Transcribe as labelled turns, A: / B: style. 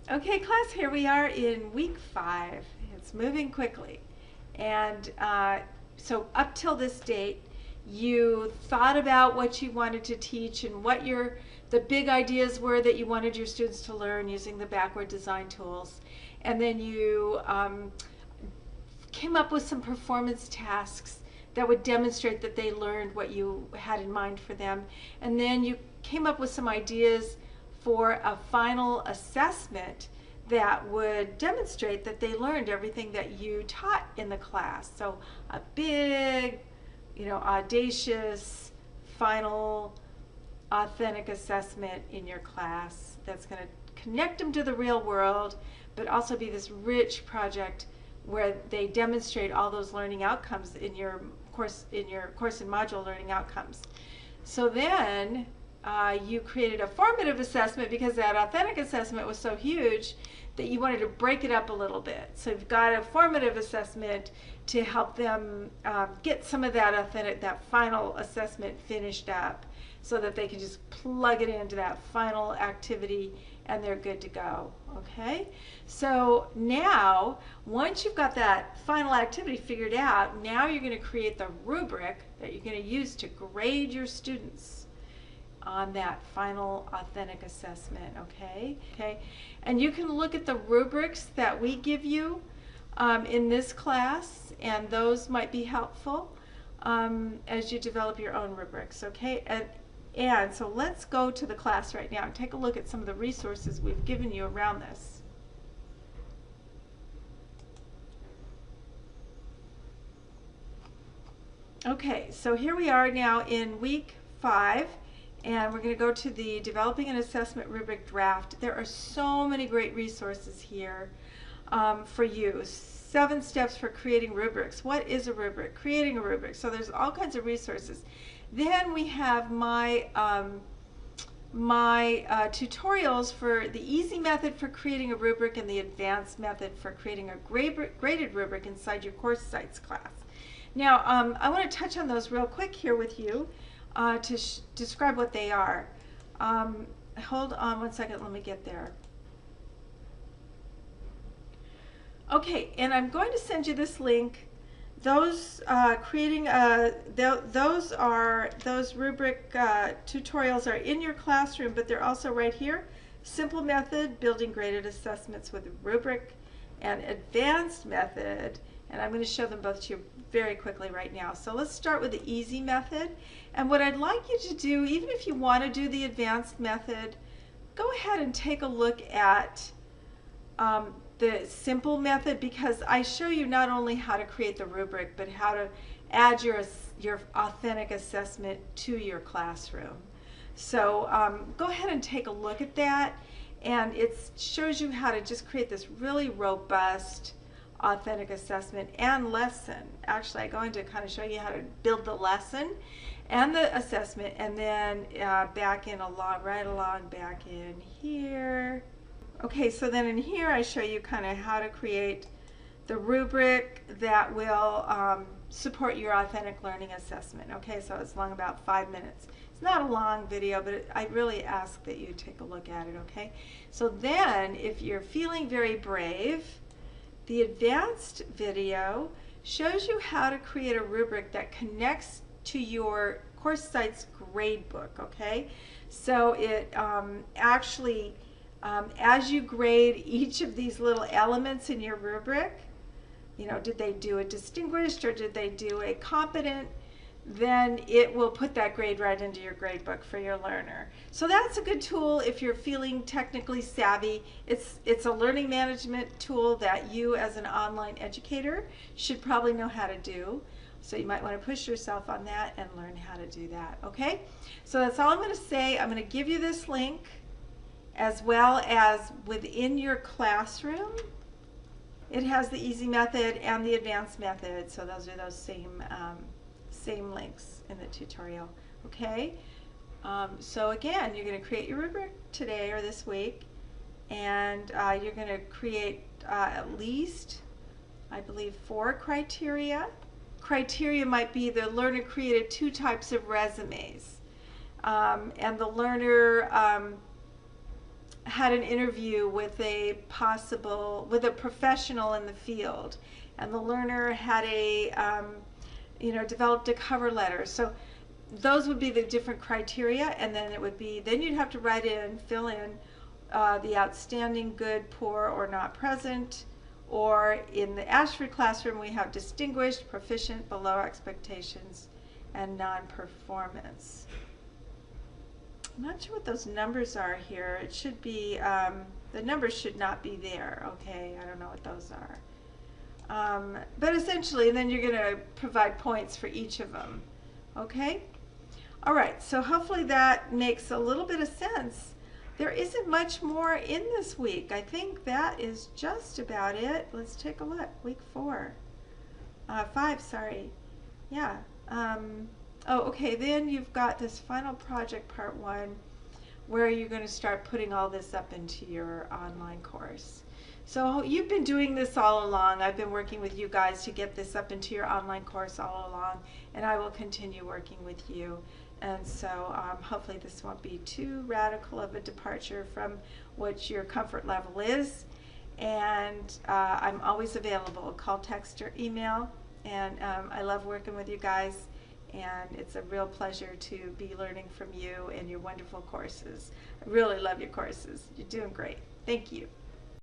A: Okay, class, here we are in week 5. It's moving quickly. And so up till this date, you thought about what you wanted to teach and what the big ideas were that you wanted your students to learn using the backward design tools. And then you came up with some performance tasks that would demonstrate that they learned what you had in mind for them. And then you came up with some ideas for a final assessment that would demonstrate that they learned everything that you taught in the class. So a big, audacious, final, authentic assessment in your class that's going to connect them to the real world, but also be this rich project where they demonstrate all those learning outcomes in your course and module learning outcomes. So then you created a formative assessment because that authentic assessment was so huge that you wanted to break it up a little bit. So you've got a formative assessment to help them get some of that final assessment finished up so that they can just plug it into that final activity and they're good to go. Okay? So now, once you've got that final activity figured out, now you're going to create the rubric that you're going to use to grade your students on that final authentic assessment. Okay? And you can look at the rubrics that we give you in this class, and those might be helpful as you develop your own rubrics. Okay? And so let's go to the class right now and take a look at some of the resources we've given you around this. Okay, so here we are now in week 5, and we're going to go to the Developing an Assessment Rubric Draft. There are so many great resources here for you. 7 steps for creating rubrics. What is a rubric? Creating a rubric. So there's all kinds of resources. Then we have my tutorials for the easy method for creating a rubric and the advanced method for creating a graded rubric inside your course sites class. Now, I want to touch on those real quick here with you to describe what they are. Hold on one second, let me get there. Okay, and I'm going to send you this link. Those those rubric tutorials are in your classroom, but they're also right here. Simple method, building graded assessments with a rubric, and advanced method, and I'm going to show them both to you very quickly right now. So let's start with the easy method, and what I'd like you to do, even if you want to do the advanced method, go ahead and take a look at the simple method, because I show you not only how to create the rubric, but how to add your authentic assessment to your classroom. So go ahead and take a look at that, and it shows you how to just create this really robust authentic assessment and lesson. Actually, I'm going to kind of show you how to build the lesson and the assessment, and then back in right along back in here. Okay, so then in here I show you kind of how to create the rubric that will support your authentic learning assessment. Okay, so it's long about 5 minutes. It's not a long video, but I really ask that you take a look at it, okay? So then, if you're feeling very brave, the advanced video shows you how to create a rubric that connects to your course site's gradebook, okay? So it actually as you grade each of these little elements in your rubric, did they do a distinguished or did they do a competent, then it will put that grade right into your gradebook for your learner. So that's a good tool if you're feeling technically savvy. It's a learning management tool that you as an online educator should probably know how to do. So you might want to push yourself on that and learn how to do that, okay? So that's all I'm going to say. I'm going to give you this link, as well as within your classroom. It has the easy method and the advanced method, so those are those same links in the tutorial. Okay, so again, you're going to create your rubric today or this week, and you're going to create at least, I believe, 4 criteria. Criteria might be the learner created 2 types of resumes, and the learner had an interview with a professional in the field, and the learner had developed a cover letter. So those would be the different criteria, and then then you'd have to fill in the outstanding, good, poor, or not present. Or in the Ashford classroom, we have distinguished, proficient, below expectations, and non-performance. I'm not sure what those numbers are here. It should be, the numbers should not be there, okay? I don't know what those are. But essentially, then you're going to provide points for each of them, okay? All right, so hopefully that makes a little bit of sense. There isn't much more in this week. I think that is just about it. Let's take a look. Week 5, sorry. Yeah. Oh, okay, then you've got this final project, part 1, where you're going to start putting all this up into your online course. So you've been doing this all along. I've been working with you guys to get this up into your online course all along, and I will continue working with you. And so hopefully this won't be too radical of a departure from what your comfort level is. And I'm always available. Call, text, or email. And I love working with you guys. And it's a real pleasure to be learning from you and your wonderful courses. I really love your courses. You're doing great. Thank you.